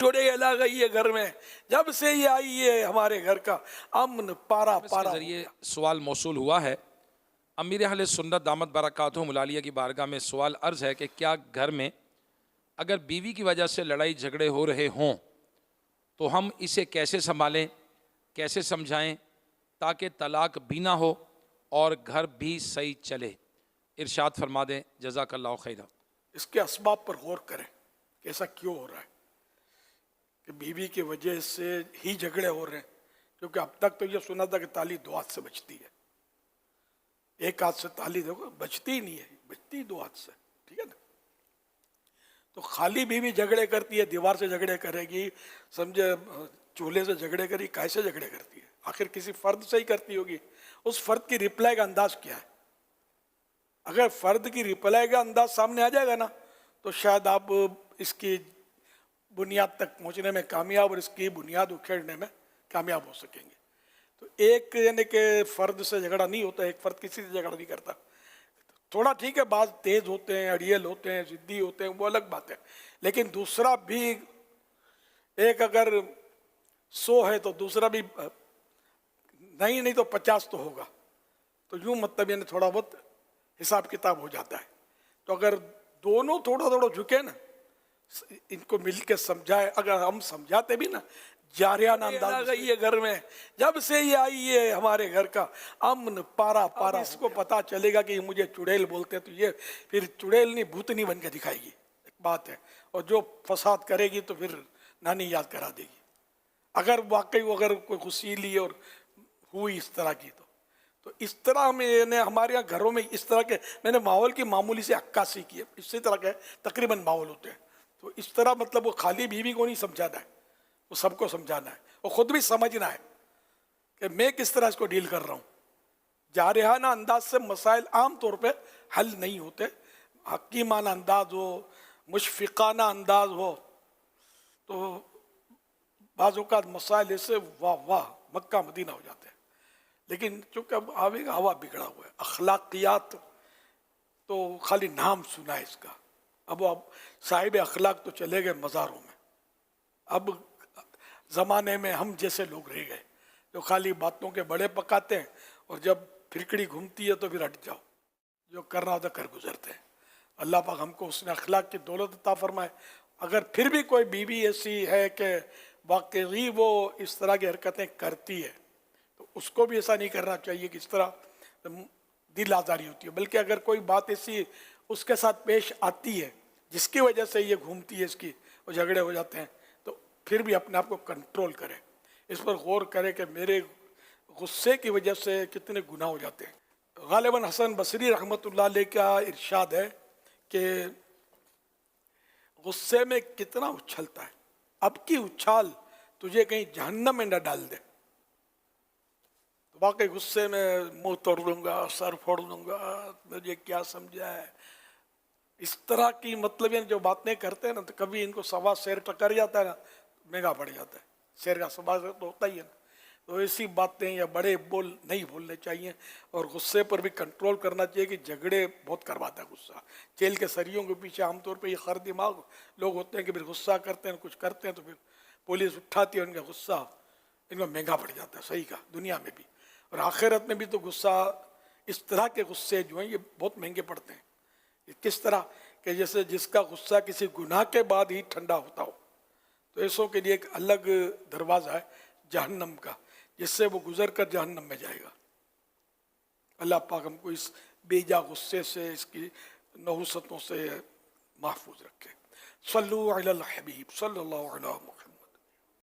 چڑیل آ گئی ہے گھر میں، جب سے یہ آئی ہے ہمارے گھر کا امن پارا پارا کے ذریعے سوال موصول ہوا ہے۔ امیر اہل سنت دامت برکاتہم العالیہ کی بارگاہ میں سوال عرض ہے کہ کیا گھر میں اگر بیوی کی وجہ سے لڑائی جھگڑے ہو رہے ہوں تو ہم اسے کیسے سنبھالیں، کیسے سمجھائیں تاکہ طلاق بھی نہ ہو اور گھر بھی صحیح چلے؟ ارشاد فرما دیں جزاک اللہ خیرہ۔ اس کے اسباب پر غور کریں کہ ایسا کیوں ہو رہا ہے کہ بیوی کی وجہ سے ہی جھگڑے ہو رہے ہیں، کیونکہ اب تک تو یہ سنا تھا کہ تالی دو ہاتھ سے بچتی ہے، ایک ہاتھ سے تالی دیکھو بچتی ہی نہیں ہے، بچتی دو ہاتھ سے، ٹھیک ہے نا؟ تو خالی بیوی جھگڑے کرتی ہے، دیوار سے جھگڑے کرے گی، سمجھے چولہے سے جھگڑے کری، کیسے جھگڑے کرتی ہے؟ آخر کسی فرد سے ہی کرتی ہوگی۔ اس فرد کی ریپلائی کا انداز کیا ہے؟ اگر فرد کی ریپلائی کا انداز سامنے آ جائے گا نا تو شاید آپ اس کی بنیاد تک پہنچنے میں کامیاب اور اس کی بنیاد اکھیڑنے میں کامیاب ہو سکیں گے۔ تو ایک یعنی کہ فرد سے جھگڑا نہیں ہوتا، ایک فرد کسی سے جھگڑا نہیں کرتا۔ تھوڑا ٹھیک ہے، بعض تیز ہوتے ہیں، اڑیل ہوتے ہیں، ضدی ہوتے ہیں، وہ الگ بات ہے، لیکن دوسرا بھی ایک اگر 100 ہے تو دوسرا بھی نہیں تو 50 تو ہوگا، تو یوں مطلب یعنی تھوڑا بہت حساب کتاب ہو جاتا ہے۔ تو اگر دونوں تھوڑا تھوڑا جھکے نا، ان کو مل کے سمجھائے، اگر ہم سمجھاتے بھی نا جاریانہ انداز آ گئی ہے گھر میں، جب سے یہ آئی ہے ہمارے گھر کا امن پارا پارا، اس کو پتا چلے گا کہ یہ مجھے چڑیل بولتے ہیں تو یہ پھر چڑیل نہیں بھوتنی بن کے دکھائے گی، ایک بات ہے، اور جو فساد کرے گی تو پھر نانی یاد کرا دے گی۔ اگر واقعی وہ اگر کوئی غسیلی اور ہوئی اس طرح کی تو اس طرح میں نے ہمارے یہاں گھروں میں اس طرح کے میں نے ماحول کی معمولی سے عکاسی کی ہے، اسی طرح کے تقریباً ماحول ہوتے ہیں۔ تو اس طرح مطلب وہ خالی بیوی کو نہیں سمجھانا ہے، وہ سب کو سمجھانا ہے، اور خود بھی سمجھنا ہے کہ میں کس طرح اس کو ڈیل کر رہا ہوں۔ جارحانہ انداز سے مسائل عام طور پہ حل نہیں ہوتے، حکیمانہ انداز ہو، مشفقانہ انداز ہو تو بعض اوقات مسائل ایسے واہ واہ مکہ مدینہ ہو جاتے ہیں۔ لیکن چونکہ اب آوے گا ہوا بگڑا ہوا ہے، اخلاقیات تو خالی نام سنا ہے اس کا، اب صاحب اخلاق تو چلے گئے مزاروں میں۔ اب زمانے میں ہم جیسے لوگ رہ گئے جو خالی باتوں کے بڑے پکاتے ہیں، اور جب پھرکڑی گھومتی ہے تو پھر ہٹ جاؤ، جو کرنا ہوتا کر گزرتے ہیں۔ اللہ پاک ہم کو اس نے اخلاق کی دولت عطا فرمائے۔ اگر پھر بھی کوئی بیوی ایسی ہے کہ واقعی وہ اس طرح کی حرکتیں کرتی ہے تو اس کو بھی ایسا نہیں کرنا چاہیے کہ اس طرح دل آزاری ہوتی ہے، بلکہ اگر کوئی بات ایسی اس کے ساتھ پیش آتی ہے جس کی وجہ سے یہ گھومتی ہے، اس کی وہ جھگڑے ہو جاتے ہیں، تو پھر بھی اپنے آپ کو کنٹرول کرے، اس پر غور کرے کہ میرے غصے کی وجہ سے کتنے گناہ ہو جاتے ہیں۔ غالباً حسن بصری رحمۃ اللہ علیہ کا ارشاد ہے کہ غصے میں کتنا اچھلتا ہے، اب کی اچھال تجھے کہیں جہنم میں نہ ڈال دے۔ تو واقعی غصے میں منہ توڑ دوں گا، سر پھوڑ دوں گا، مجھے کیا سمجھا ہے، اس طرح کی مطلب جو باتیں کرتے ہیں نا، تو کبھی ان کو سوا شیر ٹکر جاتا ہے نا، مہنگا پڑ جاتا ہے۔ شیر کا سوا تو ہوتا ہی ہے نا، تو ایسی باتیں یا بڑے بول نہیں بولنے چاہیے، اور غصے پر بھی کنٹرول کرنا چاہیے کہ جھگڑے بہت کرواتا ہے غصہ۔ جیل کے سریوں کے پیچھے عام طور پہ یہ خر دماغ لوگ ہوتے ہیں کہ پھر غصہ کرتے ہیں، کچھ کرتے ہیں تو پھر پولیس اٹھاتی ہے ان کا غصہ، ان کو مہنگا پڑ جاتا ہے، صحیح کہا، دنیا میں بھی اور آخرت میں بھی۔ تو غصہ، اس طرح کے غصے جو ہیں یہ بہت مہنگے پڑتے ہیں۔ کس طرح کہ جیسے جس کا غصہ کسی گناہ کے بعد ہی ٹھنڈا ہوتا ہو، تو ایسوں کے لیے ایک الگ دروازہ ہے جہنم کا، جس سے وہ گزر کر جہنم میں جائے گا۔ اللہ پاک ہم کو اس بے جا غصے سے، اس کی نحوستوں سے محفوظ رکھے۔ صلو علی الحبیب صلی اللہ علیہ وسلم۔